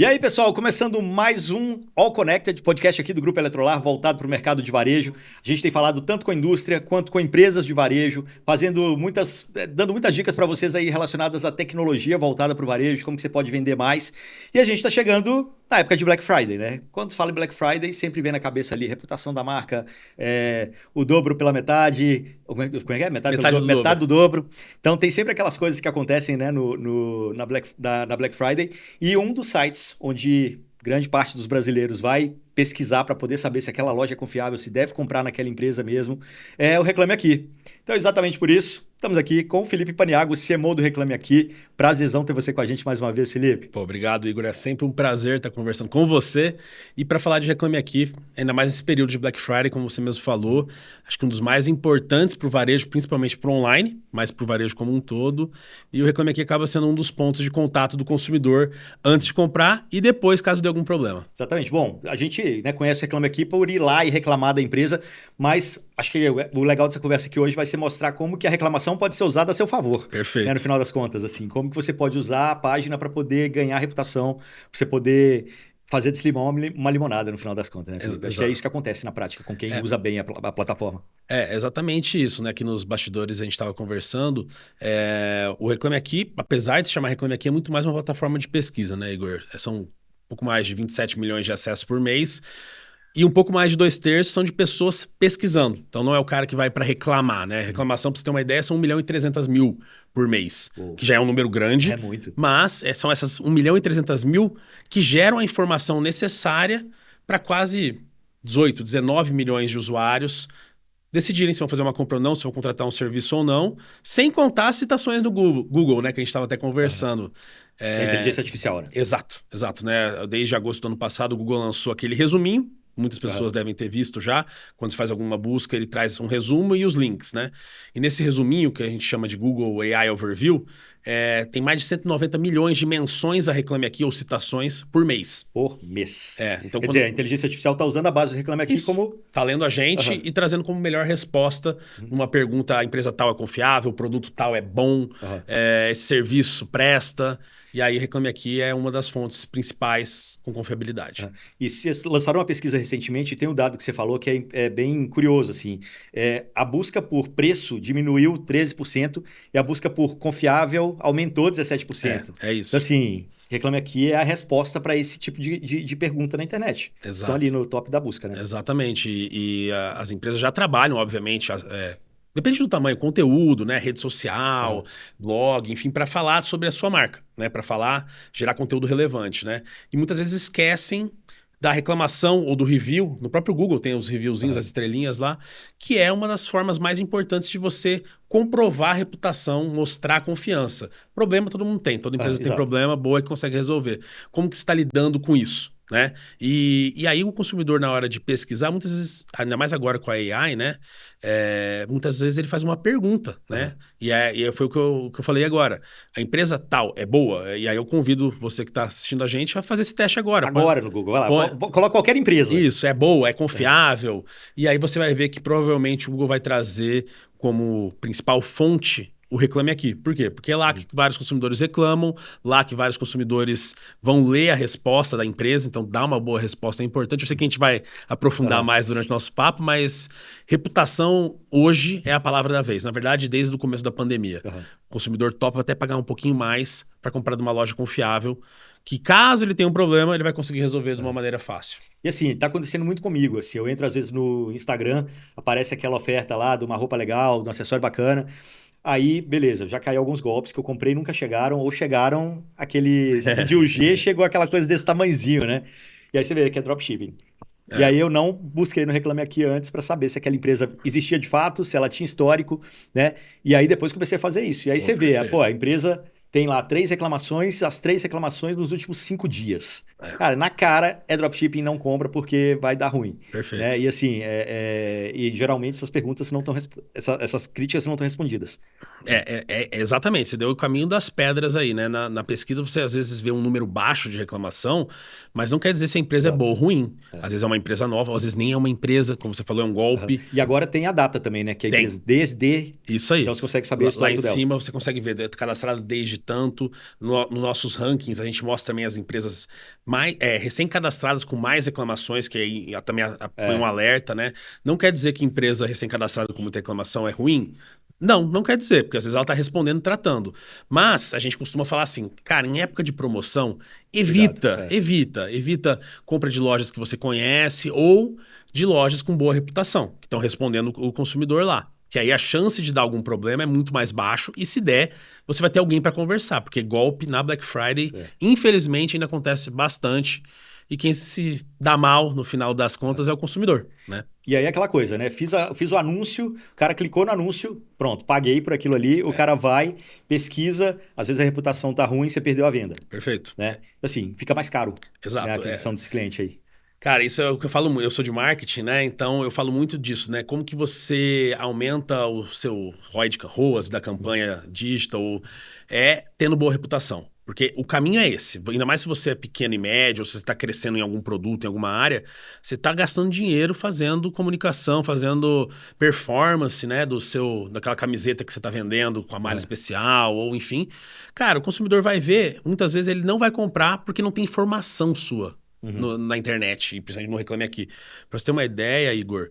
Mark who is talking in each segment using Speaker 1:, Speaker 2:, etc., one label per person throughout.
Speaker 1: E aí, pessoal, começando mais um All Connected, podcast aqui do Grupo Eletrolar, voltado para o mercado de varejo. A gente tem falado tanto com a indústria quanto com empresas de varejo, dando muitas dicas para vocês aí relacionadas à tecnologia voltada para o varejo, como que você pode vender mais. E a gente está chegando na época de Black Friday, né? Quando se fala em Black Friday, sempre vem na cabeça ali reputação da marca, o dobro pela metade, como é que é? Metade do dobro. Então tem sempre aquelas coisas que acontecem, né, na Black Friday. E um dos sites onde grande parte dos brasileiros vai pesquisar para poder saber se aquela loja é confiável, se deve comprar naquela empresa mesmo, é o Reclame Aqui. Então, exatamente por isso, estamos aqui com o Felipe Paniagua, CMO do Reclame Aqui. Prazerzão ter você com a gente mais uma vez, Felipe.
Speaker 2: Pô, obrigado, Igor. É sempre um prazer estar conversando com você. E para falar de Reclame Aqui, ainda mais nesse período de Black Friday, como você mesmo falou, acho que um dos mais importantes para o varejo, principalmente para o online, mas para o varejo como um todo. E o Reclame Aqui acaba sendo um dos pontos de contato do consumidor antes de comprar e depois, caso dê algum problema.
Speaker 1: Exatamente. Bom, a gente, né, conhece o Reclame Aqui por ir lá e reclamar da empresa, mas acho que o legal dessa conversa aqui hoje vai ser mostrar como que a reclamação pode ser usada a seu favor.
Speaker 2: Perfeito.
Speaker 1: Né, no final das contas, assim, como que você pode usar a página para poder ganhar reputação, para você poder fazer desse limão uma limonada no final das contas, né, Felipe? Acho que é isso que acontece na prática com quem usa bem a plataforma.
Speaker 2: É exatamente isso, né? Que nos bastidores a gente estava conversando. O Reclame Aqui, apesar de se chamar Reclame Aqui, é muito mais uma plataforma de pesquisa, né, Igor? São um pouco mais de 27 milhões de acessos por mês. E um pouco mais de 2/3 são de pessoas pesquisando. Então não é o cara que vai para reclamar, né? Reclamação, para você ter uma ideia, são 1.300.000 por mês, que já é um número grande.
Speaker 1: É muito.
Speaker 2: Mas são essas 1.300.000 que geram a informação necessária para quase 18, 19 milhões de usuários decidirem se vão fazer uma compra ou não, se vão contratar um serviço ou não, sem contar as citações do Google, né? Que a gente estava até conversando.
Speaker 1: A inteligência artificial, né?
Speaker 2: Exato, né? Desde agosto do ano passado, o Google lançou aquele resuminho. Muitas pessoas devem ter visto já. Quando você faz alguma busca, ele traz um resumo e os links, né? E nesse resuminho, que a gente chama de Google AI Overview, tem mais de 190 milhões de menções a Reclame Aqui ou citações por mês.
Speaker 1: Por mês.
Speaker 2: Então,
Speaker 1: Quer dizer, a inteligência artificial está usando a base do Reclame Aqui como...
Speaker 2: Tá lendo a gente e trazendo como melhor resposta uma pergunta: a empresa tal é confiável, o produto tal é bom, esse serviço presta. E aí, Reclame Aqui é uma das fontes principais com confiabilidade.
Speaker 1: E vocês lançaram uma pesquisa recentemente, e tem um dado que você falou que é bem curioso, assim. A busca por preço diminuiu 13% e a busca por confiável aumentou 17%.
Speaker 2: É isso.
Speaker 1: Então, assim, Reclame Aqui é a resposta para esse tipo de pergunta na internet.
Speaker 2: Exato.
Speaker 1: São ali no top da busca, né?
Speaker 2: Exatamente. As empresas já trabalham, obviamente, depende do tamanho, conteúdo, né, rede social, blog, enfim, para falar sobre a sua marca, né, para gerar conteúdo relevante, né? E muitas vezes esquecem da reclamação ou do review. No próprio Google tem os reviewzinhos, as estrelinhas lá, que é uma das formas mais importantes de você comprovar a reputação, mostrar a confiança. Problema todo mundo tem, toda empresa tem problema, boa e consegue resolver. Como que você está lidando com isso? Né? E aí o consumidor, na hora de pesquisar, muitas vezes, ainda mais agora com a AI, né? Muitas vezes ele faz uma pergunta, né? E foi o que eu falei agora. A empresa tal é boa? E aí eu convido você que está assistindo a gente a fazer esse teste agora.
Speaker 1: Agora no Google, vai lá. Coloca qualquer empresa.
Speaker 2: Isso, é boa, é confiável. E aí você vai ver que provavelmente o Google vai trazer como principal fonte o Reclame Aqui. Por quê? Porque é lá que vários consumidores reclamam, lá que vários consumidores vão ler a resposta da empresa, então dar uma boa resposta é importante. Eu sei que a gente vai aprofundar mais durante o nosso papo, mas reputação hoje é a palavra da vez. Na verdade, desde o começo da pandemia. O consumidor topa até pagar um pouquinho mais para comprar de uma loja confiável, que caso ele tenha um problema, ele vai conseguir resolver de uma maneira fácil.
Speaker 1: E assim, tá acontecendo muito comigo. Assim, eu entro às vezes no Instagram, aparece aquela oferta lá de uma roupa legal, de um acessório bacana. Aí, beleza, já caiu alguns golpes que eu comprei e nunca chegaram, ou chegaram aquele... Você pediu o G, chegou aquela coisa desse tamanzinho, né? E aí você vê que é dropshipping. E aí eu não busquei no Reclame Aqui antes para saber se aquela empresa existia de fato, se ela tinha histórico, né? E aí depois comecei a fazer isso. E aí você vê, a empresa tem lá 3 reclamações, as 3 reclamações nos últimos 5 dias. Cara, na cara é dropshipping, não compra porque vai dar ruim.
Speaker 2: Perfeito.
Speaker 1: Né? E assim, e geralmente essas perguntas não estão, essas críticas não estão respondidas.
Speaker 2: Exatamente, você deu o caminho das pedras aí, né? Na pesquisa você às vezes vê um número baixo de reclamação, mas não quer dizer se a empresa é boa ou ruim. Às vezes é uma empresa nova, às vezes nem é uma empresa, como você falou, é um golpe.
Speaker 1: E agora tem a data também, né? Que a empresa desde...
Speaker 2: Isso aí.
Speaker 1: Então você consegue saber o
Speaker 2: lá
Speaker 1: histórico
Speaker 2: em
Speaker 1: dela.
Speaker 2: cima você consegue ver, cadastrada desde tanto. Nos nossos rankings, a gente mostra também as empresas mais recém-cadastradas com mais reclamações, que aí também põe um alerta, né? Não quer dizer que empresa recém-cadastrada com muita reclamação é ruim. Não quer dizer, porque às vezes ela está respondendo e tratando. Mas a gente costuma falar assim, cara, em época de promoção, evita compra de lojas que você conhece ou de lojas com boa reputação, que estão respondendo o consumidor lá. Que aí a chance de dar algum problema é muito mais baixo e se der, você vai ter alguém para conversar, porque golpe na Black Friday, infelizmente, ainda acontece bastante. E quem se dá mal no final das contas é o consumidor, né?
Speaker 1: E aí aquela coisa, né? Fiz o anúncio, o cara clicou no anúncio, pronto, paguei por aquilo ali, o cara vai, pesquisa, às vezes a reputação tá ruim, você perdeu a venda.
Speaker 2: Perfeito.
Speaker 1: Né? Assim, fica mais caro.
Speaker 2: Exato.
Speaker 1: Né, a aquisição desse cliente aí.
Speaker 2: Cara, isso é o que eu falo, eu sou de marketing, né? Então eu falo muito disso, né? Como que você aumenta o seu ROAS da campanha digital tendo boa reputação. Porque o caminho é esse. Ainda mais se você é pequeno e médio, ou se você está crescendo em algum produto, em alguma área, você está gastando dinheiro fazendo comunicação, fazendo performance, né? Daquela camiseta que você está vendendo com a malha especial, ou enfim. Cara, o consumidor vai ver, muitas vezes ele não vai comprar porque não tem informação sua. Na internet, e principalmente no Reclame Aqui. Para você ter uma ideia, Igor,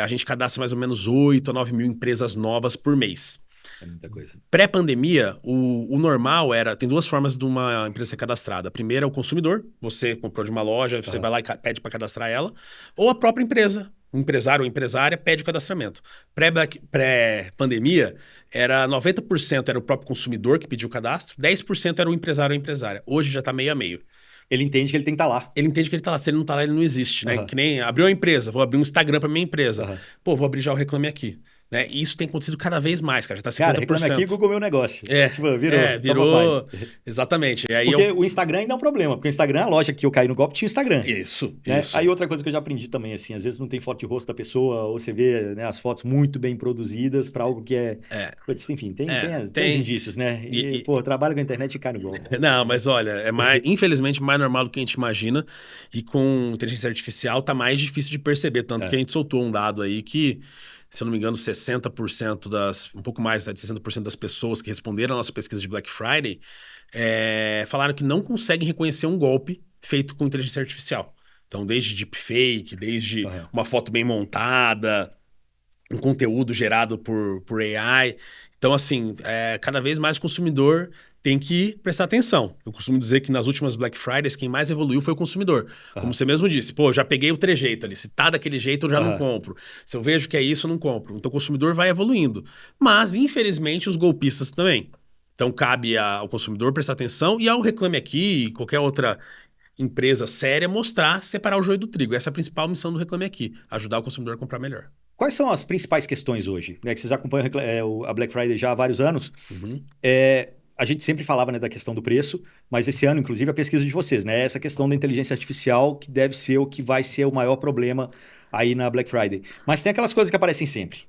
Speaker 2: a gente cadastra mais ou menos 8 a 9 mil empresas novas por mês.
Speaker 1: É muita coisa.
Speaker 2: Pré-pandemia, o normal era... Tem duas formas de uma empresa ser cadastrada. A primeira é o consumidor. Você comprou de uma loja, você vai lá e pede para cadastrar ela. Ou a própria empresa. O empresário ou empresária pede o cadastramento. Pré-pandemia, 90% era o próprio consumidor que pediu o cadastro, 10% era o empresário ou empresária. Hoje já está meio a meio.
Speaker 1: Ele entende que ele tem que estar lá.
Speaker 2: Ele entende que ele está lá. Se ele não está lá, ele não existe, né? Que nem abriu a empresa, vou abrir um Instagram para minha empresa. Pô, vou abrir já o Reclame Aqui. Né? E isso tem acontecido cada vez mais, cara. Já tá 50%.
Speaker 1: Cara, Reclame Aqui, Google Meu Negócio.
Speaker 2: Virou. Exatamente. E aí
Speaker 1: porque o Instagram ainda é um problema. Porque o Instagram, a loja que eu caí no golpe, tinha o Instagram.
Speaker 2: Isso.
Speaker 1: Aí outra coisa que eu já aprendi também, assim, às vezes não tem foto de rosto da pessoa, ou você vê, né, as fotos muito bem produzidas para algo que enfim, tem os indícios, né? Pô, trabalho com a internet e cai no golpe.
Speaker 2: Não, mas olha, infelizmente mais normal do que a gente imagina. E com inteligência artificial tá mais difícil de perceber. Tanto que a gente soltou um dado aí que, se eu não me engano, 60% um pouco mais, né, de 60% das pessoas que responderam a nossa pesquisa de Black Friday falaram que não conseguem reconhecer um golpe feito com inteligência artificial. Então, desde deepfake, desde uma foto bem montada, um conteúdo gerado por AI. Então, assim, cada vez mais o consumidor tem que prestar atenção. Eu costumo dizer que nas últimas Black Fridays, quem mais evoluiu foi o consumidor. Como você mesmo disse, pô, já peguei o trejeito ali. Se tá daquele jeito, eu já não compro. Se eu vejo que é isso, eu não compro. Então o consumidor vai evoluindo. Mas, infelizmente, os golpistas também. Então cabe ao consumidor prestar atenção e ao Reclame Aqui, qualquer outra empresa séria, separar o joio do trigo. Essa é a principal missão do Reclame Aqui, ajudar o consumidor a comprar melhor.
Speaker 1: Quais são as principais questões hoje? Né, que vocês acompanham a Black Friday já há vários anos. A gente sempre falava, né, da questão do preço, mas esse ano, inclusive, a pesquisa de vocês, né? Essa questão da inteligência artificial que deve ser o que vai ser o maior problema aí na Black Friday. Mas tem aquelas coisas que aparecem sempre.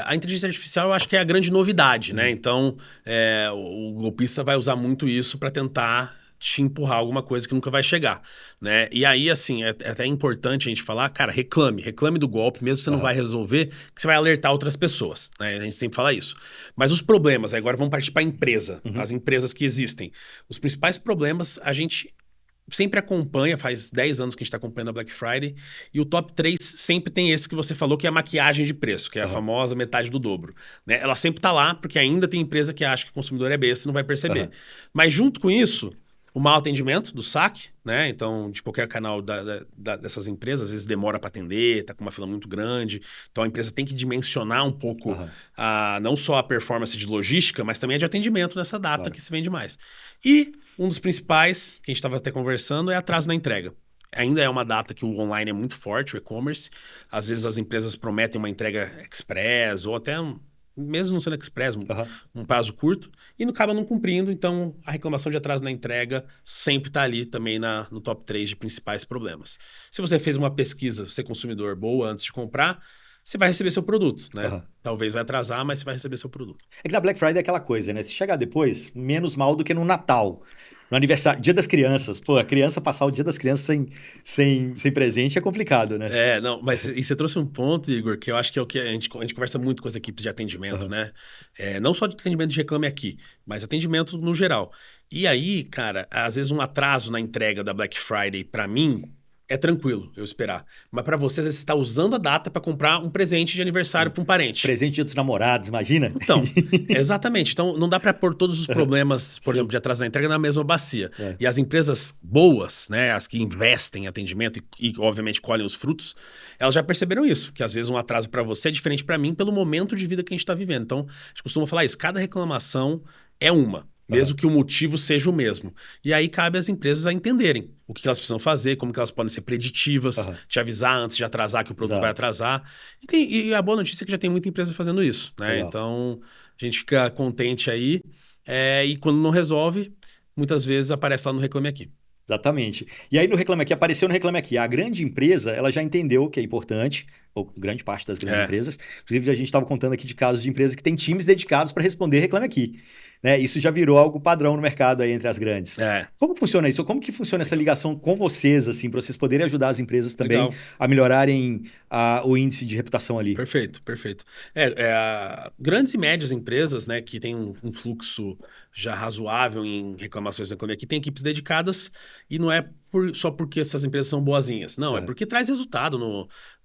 Speaker 2: A inteligência artificial eu acho que é a grande novidade, né? Então, o golpista vai usar muito isso para tentar te empurrar alguma coisa que nunca vai chegar, né? E aí, assim, é até importante a gente falar, cara, reclame do golpe, mesmo que você não vai resolver, que você vai alertar outras pessoas, né? A gente sempre fala isso. Mas os problemas, agora vamos partir para a empresa, as empresas que existem. Os principais problemas a gente sempre acompanha, faz 10 anos que a gente está acompanhando a Black Friday, e o top 3 sempre tem esse que você falou, que é a maquiagem de preço, que é a famosa metade do dobro, né? Ela sempre está lá, porque ainda tem empresa que acha que o consumidor é besta e não vai perceber. Mas junto com isso, o mau atendimento do saque, né? Então, de qualquer canal dessas empresas, às vezes demora para atender, tá com uma fila muito grande. Então, a empresa tem que dimensionar um pouco não só a performance de logística, mas também a de atendimento nessa data que se vende mais. E um dos principais, que a gente estava até conversando, é atraso na entrega. Ainda é uma data que o online é muito forte, o e-commerce. Às vezes as empresas prometem uma entrega express ou até mesmo não sendo express, um prazo curto, e acaba não cumprindo. Então, a reclamação de atraso na entrega sempre está ali também no top 3 de principais problemas. Se você fez uma pesquisa, você é consumidor boa antes de comprar, você vai receber seu produto, né? Talvez vai atrasar, mas você vai receber seu produto.
Speaker 1: É que na Black Friday é aquela coisa, né? Se chegar depois, menos mal do que no Natal. No aniversário, Dia das Crianças. Pô, a criança passar o Dia das Crianças sem presente é complicado, né?
Speaker 2: Não, mas e você trouxe um ponto, Igor, que eu acho que é o que a gente conversa muito com as equipes de atendimento, né? Não só de atendimento de Reclame Aqui, mas atendimento no geral. E aí, cara, às vezes um atraso na entrega da Black Friday, pra mim, é tranquilo eu esperar. Mas pra você, às vezes, você tá usando a data pra comprar um presente de aniversário
Speaker 1: Sim.
Speaker 2: pra um parente.
Speaker 1: Presente Dia dos Namorados, imagina?
Speaker 2: Então, exatamente. Então, não dá para pôr todos os problemas, por
Speaker 1: Sim.
Speaker 2: exemplo, de atraso na entrega na mesma bacia.
Speaker 1: É.
Speaker 2: E as empresas boas, né, as que investem em atendimento e, obviamente, colhem os frutos, elas já perceberam isso, que às vezes um atraso para você é diferente para mim pelo momento de vida que a gente está vivendo. Então, a gente costuma falar isso, cada reclamação é uma. Mesmo que o motivo seja o mesmo. E aí cabe às empresas a entenderem o que elas precisam fazer, como que elas podem ser preditivas, te avisar antes de atrasar que o produto vai atrasar. E a boa notícia é que já tem muita empresa fazendo isso, né?
Speaker 1: Legal.
Speaker 2: Então, a gente fica contente aí. E quando não resolve, muitas vezes aparece lá no Reclame Aqui.
Speaker 1: Exatamente. E aí no Reclame Aqui, apareceu no Reclame Aqui. A grande empresa, ela já entendeu que é importante, ou grande parte das grandes empresas. Inclusive, a gente estava contando aqui de casos de empresas que têm times dedicados para responder Reclame Aqui. Né? Isso já virou algo padrão no mercado aí entre as grandes. Como funciona isso? Como que funciona essa ligação com vocês, assim, para vocês poderem ajudar as empresas também a melhorarem o índice de reputação ali?
Speaker 2: Perfeito, perfeito. Grandes e médias empresas, né, que têm um fluxo já razoável em reclamações no Reclame Aqui, têm equipes dedicadas e não é só porque essas empresas são boazinhas. Não, é porque traz resultado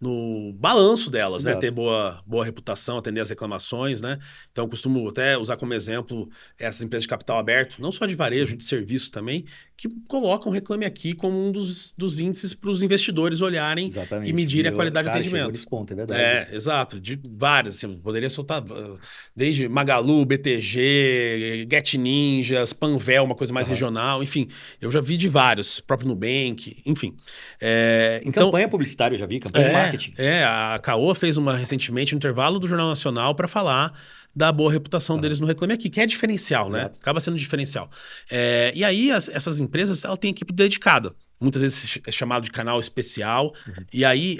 Speaker 2: no balanço delas, né? Ter boa reputação, atender as reclamações, né? Então, eu costumo até usar como exemplo essas empresas de capital aberto, não só de varejo, de serviço também, que colocam o Reclame Aqui como um dos índices para os investidores olharem e medirem a qualidade do atendimento.
Speaker 1: Nesse ponto, é verdade.
Speaker 2: Exato. De várias, assim, poderia soltar desde Magalu, BTG, Get Ninjas, Panvel, uma coisa mais regional, enfim, eu já vi de vários, próprio Nubank, enfim.
Speaker 1: Então, campanha publicitária, eu já vi, campanha de marketing.
Speaker 2: A Caoa fez uma recentemente, no intervalo do Jornal Nacional, para falar da boa reputação deles no Reclame Aqui, que é diferencial, né? Acaba sendo diferencial. E aí, essas empresas, ela tem equipe dedicada. Muitas vezes é chamado de canal especial. E aí,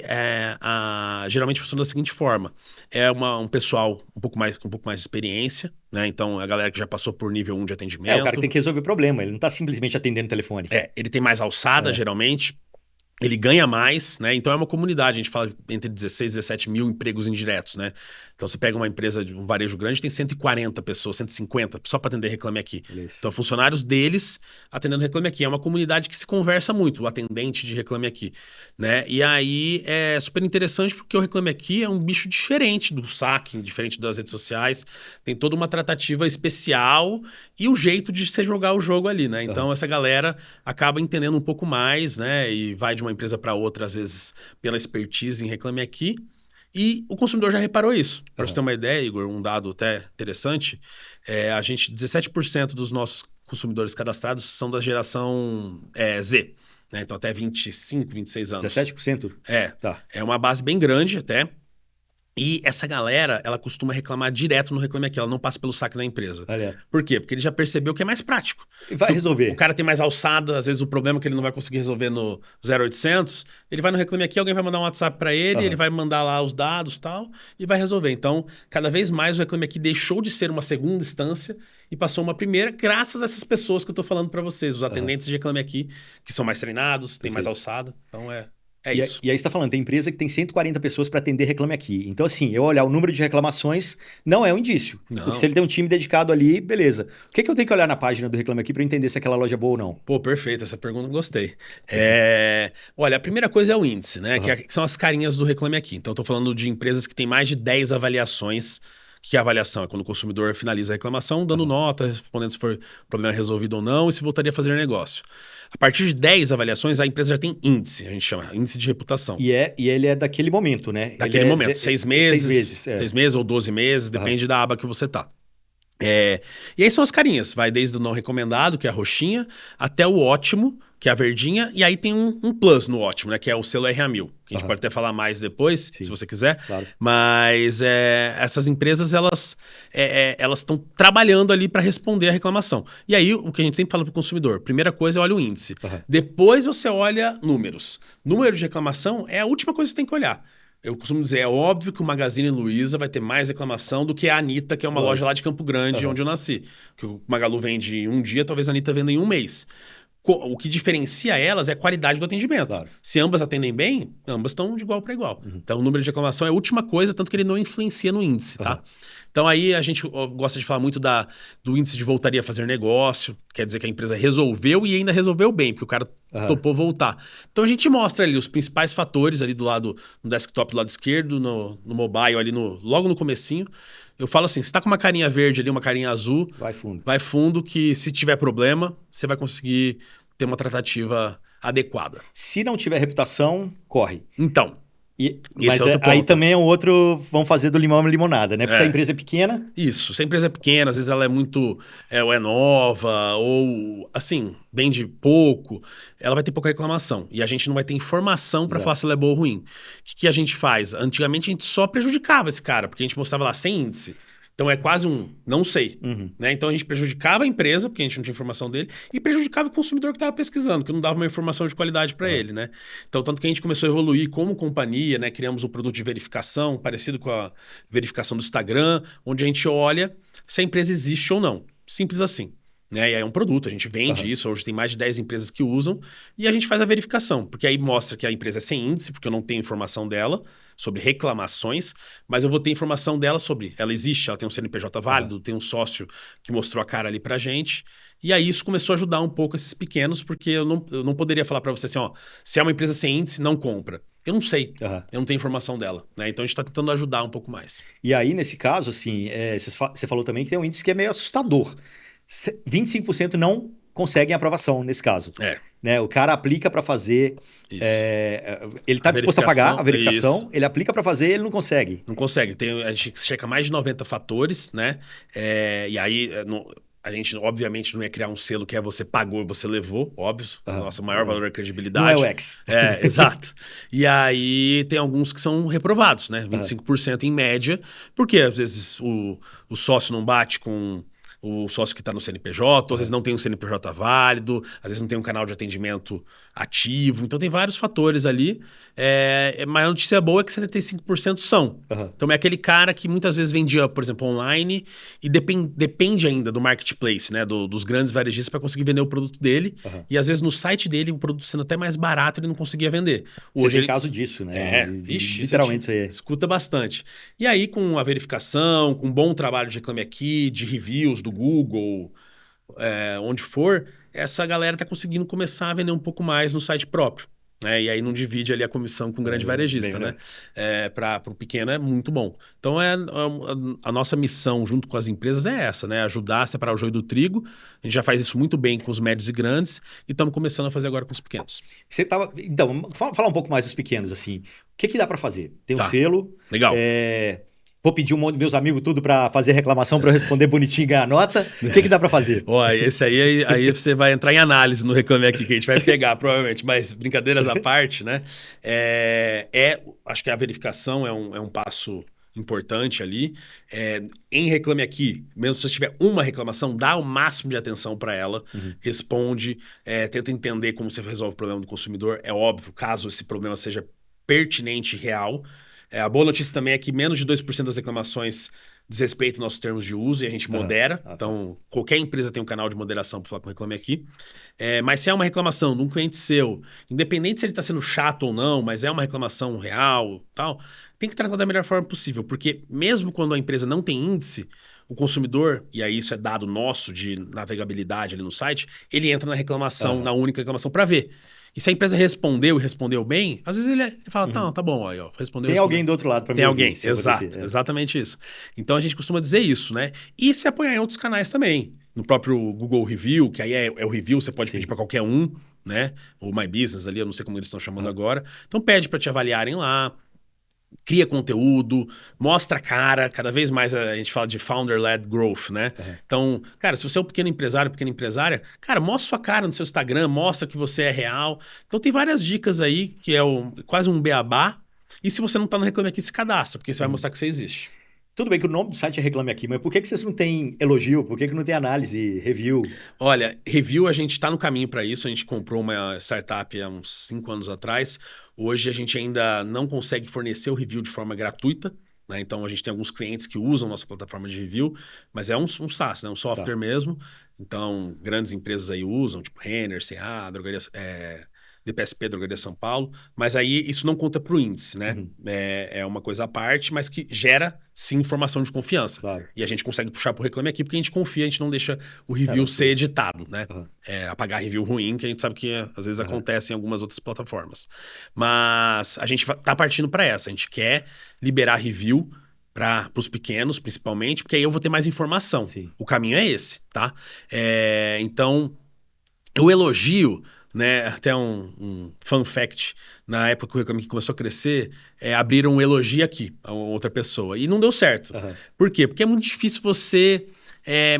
Speaker 2: geralmente funciona da seguinte forma. Um pessoal com um pouco mais de experiência, né? Então, a galera que já passou por nível 1 de atendimento.
Speaker 1: O cara que tem que resolver o problema. Ele não está simplesmente atendendo o telefone.
Speaker 2: Ele tem mais alçada, geralmente. Ele ganha mais, né? Então é uma comunidade, a gente fala entre 16 e 17 mil empregos indiretos, né? Então você pega uma empresa de um varejo grande, tem 140 pessoas, 150, só para atender Reclame Aqui. Isso. Então funcionários deles atendendo Reclame Aqui. É uma comunidade que se conversa muito, o atendente de Reclame Aqui, né? E aí é super interessante porque o Reclame Aqui é um bicho diferente do saque, diferente das redes sociais. Tem toda uma tratativa especial e o jeito de você jogar o jogo ali, né? Então essa galera acaba entendendo um pouco mais, né? E vai de uma empresa para outra, às vezes, pela expertise em Reclame Aqui. E o consumidor já reparou isso. Para você ter uma ideia, Igor, um dado até interessante, 17% dos nossos consumidores cadastrados são da geração Z, né? Então até 25, 26 anos.
Speaker 1: 17%?
Speaker 2: É uma base bem grande até. E essa galera, ela costuma reclamar direto no Reclame Aqui, ela não passa pelo saque da empresa. Por quê? Porque ele já percebeu que é mais prático.
Speaker 1: E vai resolver.
Speaker 2: O cara tem mais alçada, às vezes o problema é que ele não vai conseguir resolver no 0800, ele vai no Reclame Aqui, alguém vai mandar um WhatsApp para ele, ele vai mandar lá os dados e tal, e vai resolver. Então, cada vez mais o Reclame Aqui deixou de ser uma segunda instância e passou uma primeira, graças a essas pessoas que eu tô falando para vocês, os atendentes de Reclame Aqui, que são mais treinados, têm mais alçada. Então, isso.
Speaker 1: E aí você está falando, tem empresa que tem 140 pessoas para atender Reclame Aqui. Então, assim, eu olhar o número de reclamações não é um indício.
Speaker 2: Não.
Speaker 1: Porque se ele tem um time dedicado ali, beleza. O que eu tenho que olhar na página do Reclame Aqui para entender se aquela loja é boa ou não?
Speaker 2: Pô, perfeito, essa pergunta eu gostei. Olha, a primeira coisa é o índice, né? Que são as carinhas do Reclame Aqui. Então, eu tô falando de empresas que têm mais de 10 avaliações. O que é avaliação? É quando o consumidor finaliza a reclamação, dando nota, respondendo se for problema resolvido ou não e se voltaria a fazer negócio. A partir de 10 avaliações, a empresa já tem índice, a gente chama, índice de reputação.
Speaker 1: E ele é daquele momento, né?
Speaker 2: Daquele momento, 6 meses.
Speaker 1: 6
Speaker 2: meses ou 12 meses, depende da aba que você tá. E aí são as carinhas, vai desde o não recomendado, que é a roxinha, até o ótimo, que é a verdinha, e aí tem um plus no ótimo, né? Que é o selo RA1000, que a gente pode até falar mais depois, se você quiser.
Speaker 1: Claro.
Speaker 2: Mas essas empresas, elas estão trabalhando ali para responder a reclamação. E aí, o que a gente sempre fala para o consumidor, primeira coisa, olha o índice. Depois você olha números. Número de reclamação é a última coisa que você tem que olhar. eu costumo dizer, é óbvio que o Magazine Luiza vai ter mais reclamação do que a Anitta, que é uma loja lá de Campo Grande, onde eu nasci. Que o Magalu vende em um dia, talvez a Anitta venda em um mês. O que diferencia elas é a qualidade do atendimento.
Speaker 1: Claro.
Speaker 2: Se ambas atendem bem, ambas estão de igual para igual. Então, o número de reclamação é a última coisa, tanto que ele não influencia no índice, tá? Então, aí a gente gosta de falar muito do índice de voltaria a fazer negócio, quer dizer que a empresa resolveu e ainda resolveu bem, porque o cara topou voltar. Então, a gente mostra ali os principais fatores ali do lado, no desktop do lado esquerdo, no mobile ali, logo no comecinho. Eu falo assim, se tá com uma carinha verde ali, uma carinha azul, vai fundo que se tiver problema, você vai conseguir ter uma tratativa adequada.
Speaker 1: Se não tiver reputação, corre.
Speaker 2: Então,
Speaker 1: Mas aí também é um outro, vão fazer do limão limonada, né? Porque se a empresa é pequena...
Speaker 2: Isso, se a empresa é pequena, às vezes ela é muito, ou é nova, ou assim, vende pouco, ela vai ter pouca reclamação. E a gente não vai ter informação para falar se ela é boa ou ruim. O que a gente faz? Antigamente a gente só prejudicava esse cara, porque a gente mostrava lá sem índice. Então é quase um não sei. Né? Então a gente prejudicava a empresa, porque a gente não tinha informação dele, e prejudicava o consumidor que estava pesquisando, que não dava uma informação de qualidade para ele. Né? Então, tanto que a gente começou a evoluir como companhia, né? Criamos um produto de verificação, parecido com a verificação do Instagram, onde a gente olha se a empresa existe ou não. Simples assim. Né? E aí é um produto, a gente vende isso, hoje tem mais de 10 empresas que usam, e a gente faz a verificação, porque aí mostra que a empresa é sem índice, porque eu não tenho informação dela sobre reclamações, mas eu vou ter informação dela sobre ela existe, ela tem um CNPJ válido, tem um sócio que mostrou a cara ali pra gente, e aí isso começou a ajudar um pouco esses pequenos, porque eu não poderia falar pra você assim, ó, se é uma empresa sem índice, não compra. Eu não sei, eu não tenho informação dela, né? Então a gente tá tentando ajudar um pouco mais.
Speaker 1: E aí, nesse caso, assim, você falou também que tem um índice que é meio assustador. 25% não conseguem aprovação nesse caso. Né? O cara aplica para fazer... ele está disposto a pagar a verificação, ele aplica para fazer e ele não consegue.
Speaker 2: Não consegue. A gente checa mais de 90 fatores, né? E aí... A gente, obviamente, não ia criar um selo que é você pagou e você levou, óbvio. Nosso maior valor é credibilidade.
Speaker 1: Não é o X.
Speaker 2: Exato. E aí tem alguns que são reprovados, né? 25% em média, porque às vezes o sócio não bate com o sócio que está no CNPJ, às vezes não tem um CNPJ válido, às vezes não tem um canal de atendimento ativo. Então tem vários fatores ali. Mas a notícia boa é que 75% são. Então é aquele cara que muitas vezes vendia, por exemplo, online e depende ainda do marketplace, né? Dos grandes varejistas para conseguir vender o produto dele. E às vezes no site dele, o produto sendo até mais barato, ele não conseguia vender.
Speaker 1: Hoje tem caso disso, né?
Speaker 2: Literalmente isso aí. Escuta bastante. E aí com a verificação, com um bom trabalho de Reclame Aqui, de reviews do Google, onde for, essa galera tá conseguindo começar a vender um pouco mais no site próprio. E aí não divide ali a comissão com o grande varejista, né? Para o pequeno é muito bom. Então a nossa missão junto com as empresas é essa, né? Ajudar a separar o joio do trigo. A gente já faz isso muito bem com os médios e grandes e estamos começando a fazer agora com os pequenos.
Speaker 1: Então, falar um pouco mais dos pequenos, assim. O que dá para fazer? Tem um selo.
Speaker 2: Legal.
Speaker 1: Vou pedir um monte de meus amigos tudo para fazer reclamação para eu responder bonitinho e ganhar nota. O que dá para fazer?
Speaker 2: Esse aí você vai entrar em análise no Reclame Aqui, que a gente vai pegar, provavelmente. Mas brincadeiras à parte, né? Acho que a verificação é um passo importante ali. Em Reclame Aqui, mesmo se você tiver uma reclamação, dá o máximo de atenção para ela, responde, tenta entender como você resolve o problema do consumidor. É óbvio, caso esse problema seja pertinente e real. A boa notícia também é que menos de 2% das reclamações desrespeitam nossos termos de uso e a gente modera. Então, qualquer empresa tem um canal de moderação para falar com o Reclame Aqui. Mas se é uma reclamação de um cliente seu, independente se ele está sendo chato ou não, mas é uma reclamação real, tal, tem que tratar da melhor forma possível. Porque mesmo quando a empresa não tem índice, o consumidor, e aí isso é dado nosso de navegabilidade ali no site, ele entra na reclamação, na única reclamação, para ver. E se a empresa respondeu e respondeu bem, às vezes ele fala, tá bom, aí, ó, respondeu.
Speaker 1: Tem alguém do outro lado para me ouvir.
Speaker 2: Tem alguém, exatamente isso. Então a gente costuma dizer isso, né? E se apoiar em outros canais também. No próprio Google Review, que aí é o review, você pode pedir para qualquer um, né? O My Business ali, eu não sei como eles estão chamando agora. Então pede para te avaliarem lá. Cria conteúdo, mostra a cara, cada vez mais a gente fala de founder-led growth, né? Então, cara, se você é um pequeno empresário, pequena empresária, cara, mostra sua cara no seu Instagram, mostra que você é real. Então tem várias dicas aí, que é quase um beabá. E se você não tá no Reclame Aqui, se cadastra, porque você vai mostrar que você existe.
Speaker 1: Tudo bem que o nome do site é Reclame Aqui, mas por que vocês não têm elogio? Por que não tem análise, review?
Speaker 2: Olha, review a gente está no caminho para isso. A gente comprou uma startup há uns 5 anos atrás. Hoje a gente ainda não consegue fornecer o review de forma gratuita, né? Então a gente tem alguns clientes que usam nossa plataforma de review, mas é um SaaS, né? Um software mesmo. Então grandes empresas aí usam, tipo Renner, CA, Drogaria, DPSP, Drogaria São Paulo. Mas aí isso não conta para o índice, né?
Speaker 1: Uhum.
Speaker 2: É uma coisa à parte, mas que gera sim informação de confiança.
Speaker 1: Claro.
Speaker 2: E a gente consegue puxar pro Reclame Aqui porque a gente confia, a gente não deixa o review ser editado, né?
Speaker 1: Uhum.
Speaker 2: Apagar review ruim, que a gente sabe que às vezes acontece em algumas outras plataformas. Mas a gente tá partindo para essa. A gente quer liberar review para os pequenos, principalmente, porque aí eu vou ter mais informação.
Speaker 1: Sim.
Speaker 2: O caminho é esse, tá? Então, o elogio, né? Até um fun fact: na época que o Reclame Aqui começou a crescer, abriram um elogio aqui a outra pessoa. E não deu certo.
Speaker 1: Uhum.
Speaker 2: Por quê? Porque é muito difícil você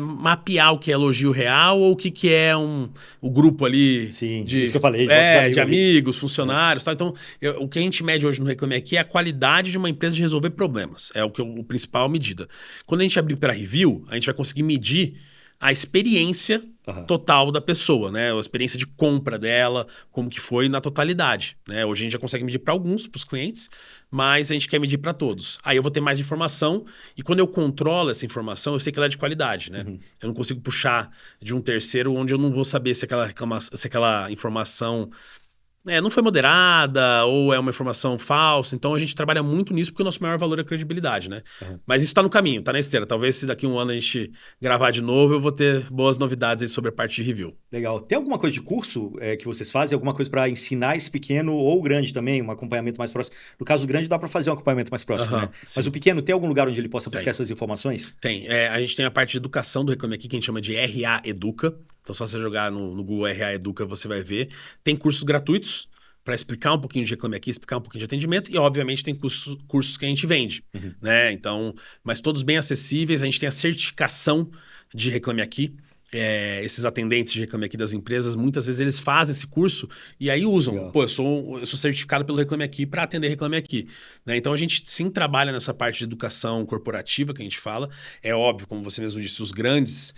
Speaker 2: mapear o que é elogio real ou o que é o grupo ali
Speaker 1: Sim,
Speaker 2: de,
Speaker 1: isso que eu falei,
Speaker 2: de amigos, funcionários. Tal. Então, o que a gente mede hoje no Reclame Aqui é a qualidade de uma empresa de resolver problemas. É o principal medida. Quando a gente abrir para review, a gente vai conseguir medir a experiência total da pessoa, né? A experiência de compra dela, como que foi na totalidade, né? Hoje a gente já consegue medir para alguns, para os clientes, mas a gente quer medir para todos. Aí eu vou ter mais informação e quando eu controlo essa informação, eu sei que ela é de qualidade, né? Eu não consigo puxar de um terceiro onde eu não vou saber se aquela informação não foi moderada ou é uma informação falsa. Então a gente trabalha muito nisso porque o nosso maior valor é a credibilidade, né? Mas isso está no caminho, está na esteira. Talvez se daqui a um ano a gente gravar de novo, eu vou ter boas novidades aí sobre a parte de review.
Speaker 1: Legal. Tem alguma coisa de curso que vocês fazem? Alguma coisa para ensinar esse pequeno ou grande também? Um acompanhamento mais próximo? No caso do grande dá para fazer um acompanhamento mais próximo, né?
Speaker 2: Sim.
Speaker 1: Mas o pequeno tem algum lugar onde ele possa buscar essas informações?
Speaker 2: Tem. A gente tem a parte de educação do Reclame Aqui, que a gente chama de RA Educa. Então só você jogar no Google RA Educa, você vai ver. Tem cursos gratuitos para explicar um pouquinho de Reclame Aqui, explicar um pouquinho de atendimento e, obviamente, tem cursos que a gente vende, né? Então, mas todos bem acessíveis. A gente tem a certificação de Reclame Aqui. Esses atendentes de Reclame Aqui das empresas, muitas vezes eles fazem esse curso e aí usam.
Speaker 1: Legal.
Speaker 2: Pô, eu sou certificado pelo Reclame Aqui para atender Reclame Aqui, né? Então a gente sim trabalha nessa parte de educação corporativa que a gente fala. É óbvio, como você mesmo disse, os grandes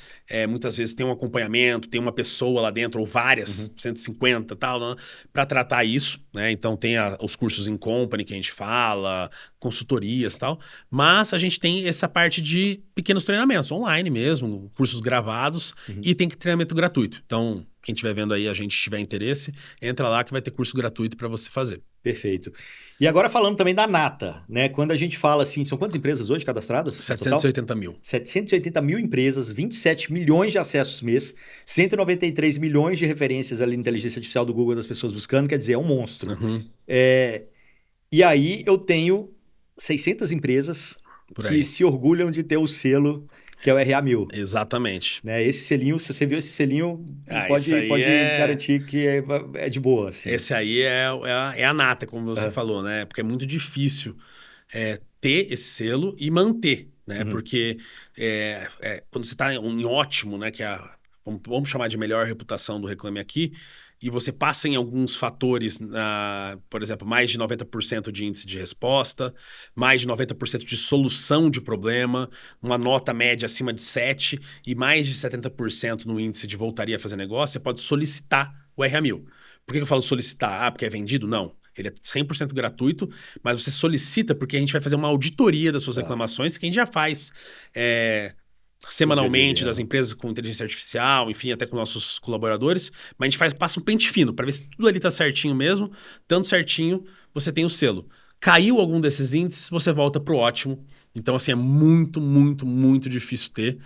Speaker 2: muitas vezes tem um acompanhamento, tem uma pessoa lá dentro, ou várias, 150 tal, né, para tratar isso, né? Então tem os cursos in company que a gente fala, consultorias e tal. Mas a gente tem essa parte de pequenos treinamentos, online mesmo, cursos gravados. E tem treinamento gratuito. Então, quem estiver vendo aí, a gente tiver interesse, entra lá que vai ter curso gratuito para você fazer.
Speaker 1: Perfeito. E agora falando também da Nata, né? Quando a gente fala assim, são quantas empresas hoje cadastradas?
Speaker 2: 780 mil.
Speaker 1: 780 mil empresas, 27 milhões de acessos mês, 193 milhões de referências ali na inteligência artificial do Google das pessoas buscando, quer dizer, é um monstro. E aí eu tenho 600 empresas que se orgulham de ter o selo que é o RA1000.
Speaker 2: Exatamente.
Speaker 1: Né? Esse selinho, se você viu esse selinho, pode garantir que é de boa. Assim.
Speaker 2: Esse aí é a nata, como você falou, né? Porque é muito difícil ter esse selo e manter, né? Porque quando você está em ótimo, né? Que é vamos chamar de melhor reputação do Reclame Aqui, e você passa em alguns fatores, por exemplo, mais de 90% de índice de resposta, mais de 90% de solução de problema, uma nota média acima de 7 e mais de 70% no índice de voltaria a fazer negócio, você pode solicitar o RA1000. Por que eu falo solicitar? Porque é vendido? Não. Ele é 100% gratuito, mas você solicita porque a gente vai fazer uma auditoria das suas reclamações, que a gente já faz semanalmente das empresas com inteligência artificial, enfim, até com nossos colaboradores, mas a gente passa um pente fino para ver se tudo ali tá certinho mesmo, tanto certinho, você tem o selo. Caiu algum desses índices, você volta pro ótimo. Então, assim, é muito, muito, muito difícil ter.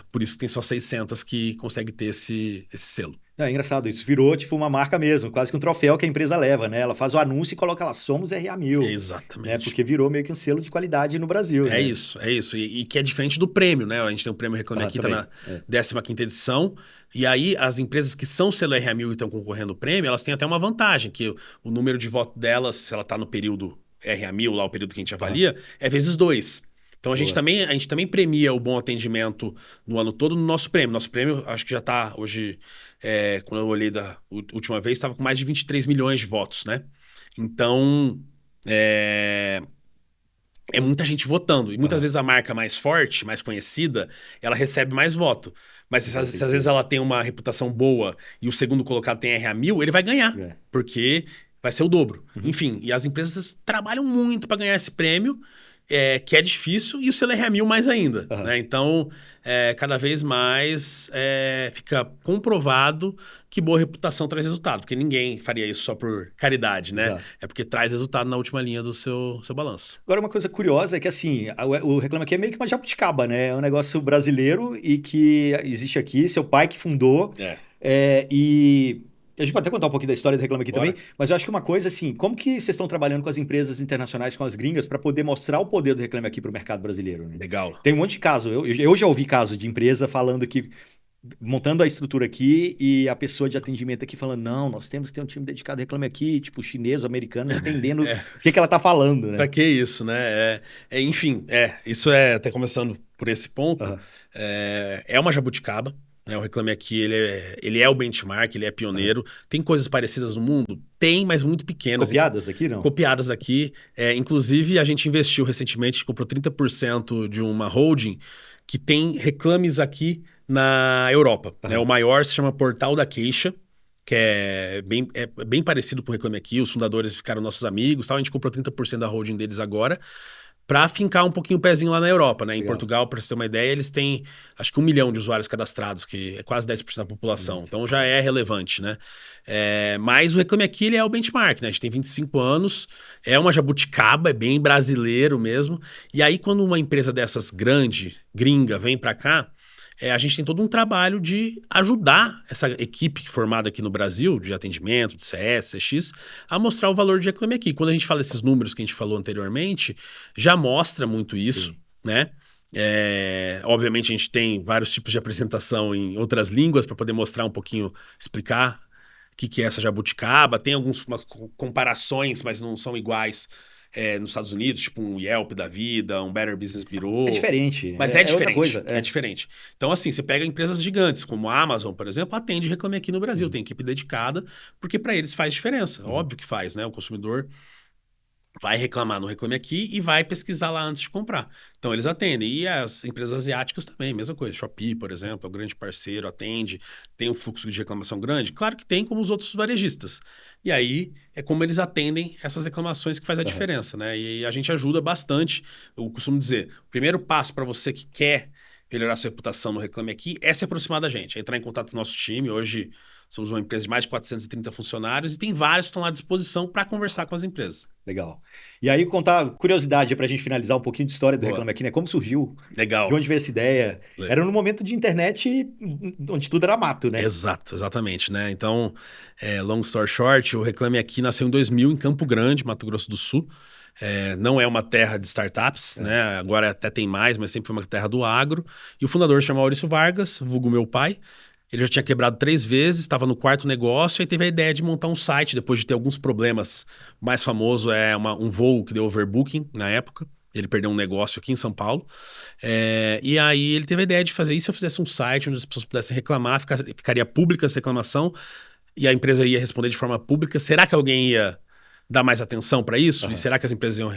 Speaker 2: Por isso que tem só 600 que consegue ter esse selo.
Speaker 1: É engraçado, isso virou tipo uma marca mesmo, quase que um troféu que a empresa leva, né? Ela faz o anúncio e coloca lá, somos RA1000.
Speaker 2: Exatamente.
Speaker 1: Né? Porque virou meio que um selo de qualidade no Brasil.
Speaker 2: É isso. E que é diferente do prêmio, né? A gente tem o prêmio Reclame Aqui, tá na 15ª edição. E aí, as empresas que são selo RA1000 e estão concorrendo ao prêmio, elas têm até uma vantagem, que o número de voto delas, se ela tá no período RA1000, lá o período que a gente avalia, é vezes 2. Então a gente também premia o bom atendimento no ano todo no nosso prêmio. Nosso prêmio, acho que já está hoje, quando eu olhei da última vez, estava com mais de 23 milhões de votos, né? Então, é muita gente votando. E muitas vezes a marca mais forte, mais conhecida, ela recebe mais voto. Mas se às vezes ela tem uma reputação boa e o segundo colocado tem RA1000, ele vai ganhar. Porque vai ser o dobro. Enfim, e as empresas trabalham muito para ganhar esse prêmio, que é difícil, e o selo RA1000 mais ainda. Né? Então, cada vez mais fica comprovado que boa reputação traz resultado. Porque ninguém faria isso só por caridade, né? Exato. É porque traz resultado na última linha do seu balanço.
Speaker 1: Agora, uma coisa curiosa é que, assim, o Reclame Aqui é meio que uma jabuticaba, né? É um negócio brasileiro e que existe aqui, seu pai que fundou. E a gente pode até contar um pouquinho da história do Reclame Aqui também, mas eu acho que uma coisa, assim, como que vocês estão trabalhando com as empresas internacionais, com as gringas, para poder mostrar o poder do Reclame Aqui para o mercado brasileiro? Né?
Speaker 2: Legal.
Speaker 1: Tem um monte de caso. Eu já ouvi casos de empresa falando que montando a estrutura aqui e a pessoa de atendimento aqui falando, não, nós temos que ter um time dedicado a Reclame Aqui, tipo chinês ou americano, entendendo o que ela tá falando, né?
Speaker 2: Pra que isso, né? Enfim, isso até começando por esse ponto, é uma jabuticaba, né? O Reclame Aqui, ele é o benchmark, ele é pioneiro. Tem coisas parecidas no mundo? Tem, mas muito pequenas.
Speaker 1: Copiadas daqui, não?
Speaker 2: Copiadas daqui. Inclusive, a gente investiu recentemente, comprou 30% de uma holding que tem reclames aqui na Europa. Né? O maior se chama Portal da Queixa, que é bem parecido com o Reclame Aqui. Os fundadores ficaram nossos amigos, tal. A gente comprou 30% da holding deles agora para fincar um pouquinho o pezinho lá na Europa. Né? Em Portugal, para você ter uma ideia, eles têm acho que 1 milhão de usuários cadastrados, que é quase 10% da população. Então já é relevante. Né? Mas o Reclame Aqui ele é o benchmark. Né? A gente tem 25 anos, é uma jabuticaba, é bem brasileiro mesmo. E aí quando uma empresa dessas grande, gringa, vem para cá, a gente tem todo um trabalho de ajudar essa equipe formada aqui no Brasil, de atendimento, de CS, CX, a mostrar o valor de Reclame Aqui. Quando a gente fala esses números que a gente falou anteriormente, já mostra muito isso, né? Obviamente a gente tem vários tipos de apresentação em outras línguas para poder mostrar um pouquinho, explicar o que é essa jabuticaba. Tem algumas comparações, mas não são iguais. Nos Estados Unidos, tipo um Yelp da vida, um Better Business Bureau.
Speaker 1: É diferente.
Speaker 2: Mas é diferente.
Speaker 1: Outra coisa.
Speaker 2: É diferente. Então, assim, você pega empresas gigantes, como a Amazon, por exemplo, atende Reclame Aqui no Brasil. Tem equipe dedicada, porque para eles faz diferença. Óbvio que faz, né? O consumidor vai reclamar no Reclame Aqui e vai pesquisar lá antes de comprar. Então, eles atendem. E as empresas asiáticas também, mesma coisa. Shopee, por exemplo, é um grande parceiro, atende. Tem um fluxo de reclamação grande? Claro que tem, como os outros varejistas. E aí, é como eles atendem essas reclamações que faz a diferença, né? E a gente ajuda bastante. Eu costumo dizer, o primeiro passo para você que quer melhorar sua reputação no Reclame Aqui é se aproximar da gente. É entrar em contato com o nosso time. Hoje, somos uma empresa de mais de 430 funcionários e tem vários que estão à disposição para conversar com as empresas.
Speaker 1: Legal. E aí, contar curiosidade para a gente finalizar um pouquinho de história do Reclame Aqui, né? Como surgiu?
Speaker 2: Legal.
Speaker 1: De onde veio essa ideia? Legal. Era no momento de internet onde tudo era mato, né?
Speaker 2: Exatamente, né? Então, long story short, o Reclame Aqui nasceu em 2000 em Campo Grande, Mato Grosso do Sul. Não é uma terra de startups, né? Agora até tem mais, mas sempre foi uma terra do agro. E o fundador chama Maurício Vargas, vulgo meu pai. Ele já tinha quebrado 3 vezes, estava no 4º negócio e teve a ideia de montar um site depois de ter alguns problemas. O mais famoso é um voo que deu overbooking na época. Ele perdeu um negócio aqui em São Paulo. E aí ele teve a ideia de fazer isso. Se eu fizesse um site onde as pessoas pudessem reclamar, ficaria pública essa reclamação e a empresa ia responder de forma pública. Será que alguém ia dar mais atenção para isso? E será que as empresas iam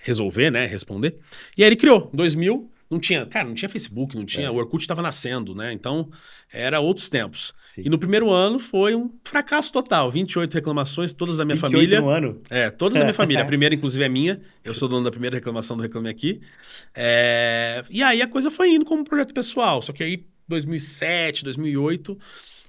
Speaker 2: resolver, né? Responder? E aí ele criou, em 2000... Não tinha Facebook, não tinha, o Orkut estava nascendo, né? Então, era outros tempos. Sim. E no primeiro ano foi um fracasso total. 28 reclamações, todas da minha
Speaker 1: 28
Speaker 2: família.
Speaker 1: no ano?
Speaker 2: Todas da minha família. A primeira, inclusive, é minha. Eu sou dono da primeira reclamação do Reclame Aqui. E aí a coisa foi indo como um projeto pessoal. Só que aí, 2007, 2008...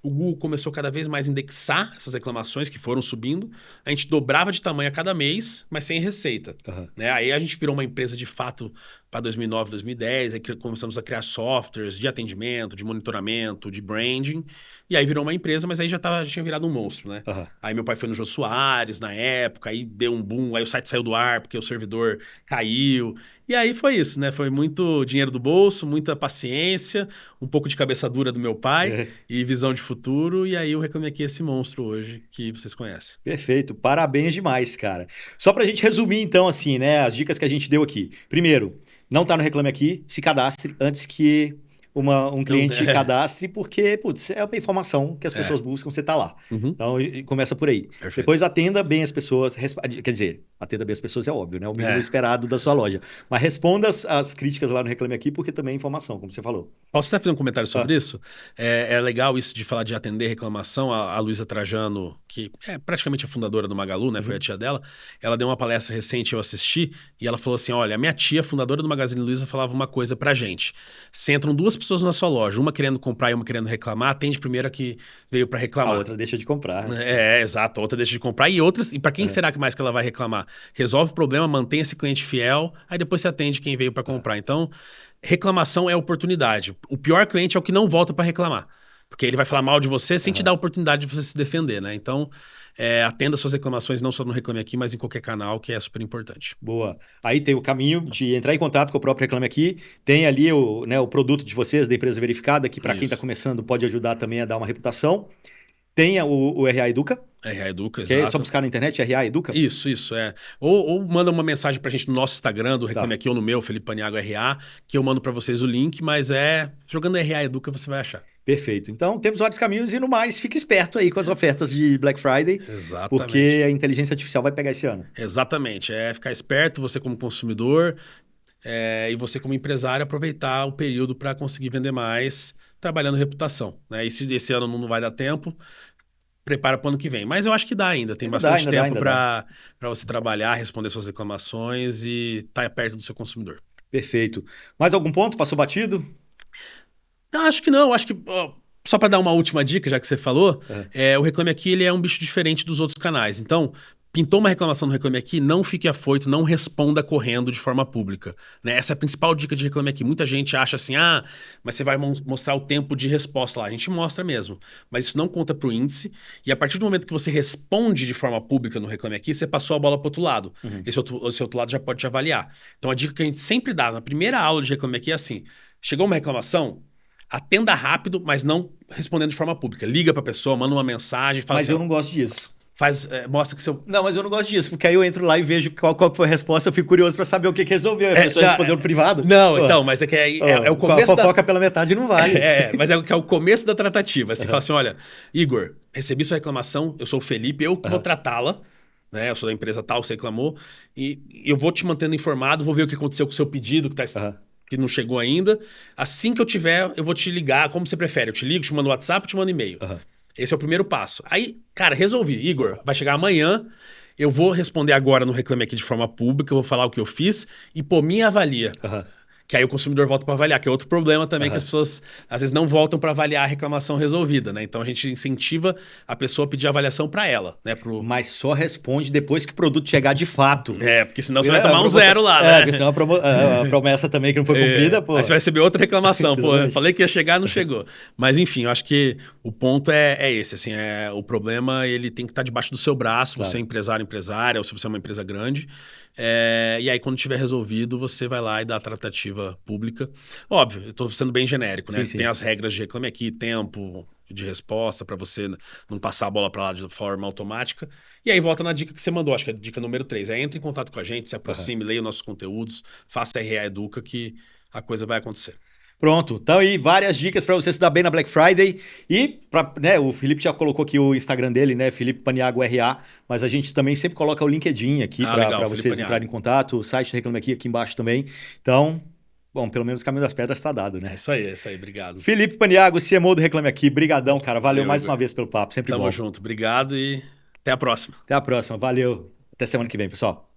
Speaker 2: O Google começou cada vez mais a indexar essas reclamações que foram subindo. A gente dobrava de tamanho a cada mês, mas sem receita. Né? Aí a gente virou uma empresa de fato para 2009, 2010. Aí começamos a criar softwares de atendimento, de monitoramento, de branding. E aí virou uma empresa, mas aí já tinha virado um monstro. Né? Aí meu pai foi no Jô Soares na época, aí deu um boom, aí o site saiu do ar porque o servidor caiu. E aí foi isso, né? Foi muito dinheiro do bolso, muita paciência, um pouco de cabeça dura do meu pai e visão de futuro. E aí eu Reclame Aqui esse monstro hoje que vocês conhecem.
Speaker 1: Perfeito. Parabéns demais, cara. Só pra gente resumir então, assim, né? As dicas que a gente deu aqui. Primeiro, não tá no Reclame Aqui, se cadastre antes que um cliente cadastre, porque, putz, é uma informação que as pessoas buscam, você tá lá. Então, começa por aí.
Speaker 2: Perfeito.
Speaker 1: Depois, atenda bem as pessoas. Quer dizer, atenda bem as pessoas é óbvio, né? O mínimo esperado da sua loja. Mas responda as críticas lá no Reclame Aqui, porque também é informação, como você falou.
Speaker 2: Posso até fazer um comentário sobre isso? É legal isso de falar de atender reclamação. A Luísa Trajano, que é praticamente a fundadora do Magalu, né? Foi a tia dela. Ela deu uma palestra recente, eu assisti, e ela falou assim, olha, a minha tia, fundadora do Magazine Luiza, falava uma coisa pra gente. Se entram duas pessoas na sua loja, uma querendo comprar e uma querendo reclamar, atende primeiro a que veio pra reclamar.
Speaker 1: A outra deixa de comprar.
Speaker 2: Exato. A outra deixa de comprar. E pra quem será que mais que ela vai reclamar? Resolve o problema, mantém esse cliente fiel, aí depois você atende quem veio pra comprar. Então, reclamação é oportunidade. O pior cliente é o que não volta pra reclamar. Porque ele vai falar mal de você sem te dar a oportunidade de você se defender, né? Então, atenda suas reclamações não só no Reclame Aqui, mas em qualquer canal, que é super importante.
Speaker 1: Boa. Aí tem o caminho de entrar em contato com o próprio Reclame Aqui. Tem ali o produto de vocês, da empresa verificada, que para quem está começando pode ajudar também a dar uma reputação. Tem o RA Educa.
Speaker 2: RA Educa,
Speaker 1: exato. Que é só buscar na internet, RA Educa?
Speaker 2: Isso, Ou manda uma mensagem pra gente no nosso Instagram, do Reclame Aqui, ou no meu, Felipe Paniagua RA, que eu mando pra vocês o link, mas jogando RA Educa você vai achar.
Speaker 1: Perfeito. Então, temos vários caminhos e no mais, fique esperto aí com as ofertas de Black Friday.
Speaker 2: Exatamente.
Speaker 1: Porque a inteligência artificial vai pegar esse ano.
Speaker 2: Exatamente. Ficar esperto, você como consumidor e você como empresário, aproveitar o período para conseguir vender mais, trabalhando reputação, né? E se esse ano não vai dar tempo, prepara para o ano que vem. Mas eu acho que dá ainda. Tem bastante tempo para você trabalhar, responder suas reclamações e estar perto do seu consumidor.
Speaker 1: Perfeito. Mais algum ponto? Passou batido?
Speaker 2: Não, acho que não. Acho que só para dar uma última dica, já que você falou, o Reclame Aqui ele é um bicho diferente dos outros canais. Então, pintou uma reclamação no Reclame Aqui, não fique afoito, não responda correndo de forma pública, né? Essa é a principal dica de Reclame Aqui. Muita gente acha assim, mas você vai mostrar o tempo de resposta lá. A gente mostra mesmo, mas isso não conta para o índice. E a partir do momento que você responde de forma pública no Reclame Aqui, você passou a bola para o outro lado. Esse outro lado já pode te avaliar. Então, a dica que a gente sempre dá na primeira aula de Reclame Aqui é assim, chegou uma reclamação, atenda rápido, mas não respondendo de forma pública. Liga para a pessoa, manda uma mensagem, fala
Speaker 1: Mas eu não gosto disso.
Speaker 2: Mostra que seu...
Speaker 1: Não, mas eu não gosto disso, porque aí eu entro lá e vejo qual foi a resposta, eu fico curioso pra saber o que resolveu. A pessoa respondeu no privado.
Speaker 2: Não, então, mas é que é o começo
Speaker 1: a fofoca pela metade não vale.
Speaker 2: Mas é o começo da tratativa. Você fala assim, olha, Igor, recebi sua reclamação, eu sou o Felipe, eu que vou tratá-la, né? Eu sou da empresa tal, você reclamou, e eu vou te mantendo informado, vou ver o que aconteceu com o seu pedido, que não chegou ainda. Assim que eu tiver, eu vou te ligar, como você prefere. Eu te ligo, te mando WhatsApp, te mando e-mail. Esse é o primeiro passo. Aí, cara, resolvi. Igor, vai chegar amanhã, eu vou responder agora no Reclame Aqui de forma pública, eu vou falar o que eu fiz e, me avalia. Que aí o consumidor volta para avaliar, que é outro problema também, que as pessoas às vezes não voltam para avaliar a reclamação resolvida, né? Então a gente incentiva a pessoa a pedir avaliação para ela, né?
Speaker 1: Mas só responde depois que o produto chegar de fato.
Speaker 2: Porque senão você vai tomar um zero lá, né?
Speaker 1: Porque senão a promessa também que não foi cumprida, pô.
Speaker 2: Aí você vai receber outra reclamação, pô, eu falei que ia chegar, não chegou. Mas enfim, eu acho que o ponto é esse, assim, o problema ele tem que estar debaixo do seu braço, você é empresária, ou se você é uma empresa grande. E aí, quando tiver resolvido, você vai lá e dá a tratativa pública. Óbvio, eu estou sendo bem genérico, né?
Speaker 1: Sim.
Speaker 2: Tem as regras de Reclame Aqui, tempo de resposta para você não passar a bola para lá de forma automática. E aí volta na dica que você mandou, acho que é a dica número 3. Entre em contato com a gente, se aproxime, leia nossos conteúdos, faça RA Educa que a coisa vai acontecer.
Speaker 1: Pronto, então aí várias dicas para você se dar bem na Black Friday e o Felipe já colocou aqui o Instagram dele, né, Felipe Paniagua RA, mas a gente também sempre coloca o LinkedIn aqui para vocês entrarem em contato, o site Reclame Aqui embaixo também, então, bom, pelo menos o caminho das pedras está dado, né?
Speaker 2: É isso aí, obrigado.
Speaker 1: Felipe Paniagua, CMO do Reclame Aqui, brigadão, cara, valeu mais uma vez pelo papo, sempre bom.
Speaker 2: Tamo junto, obrigado e até a próxima.
Speaker 1: Até a próxima, valeu, até semana que vem, pessoal.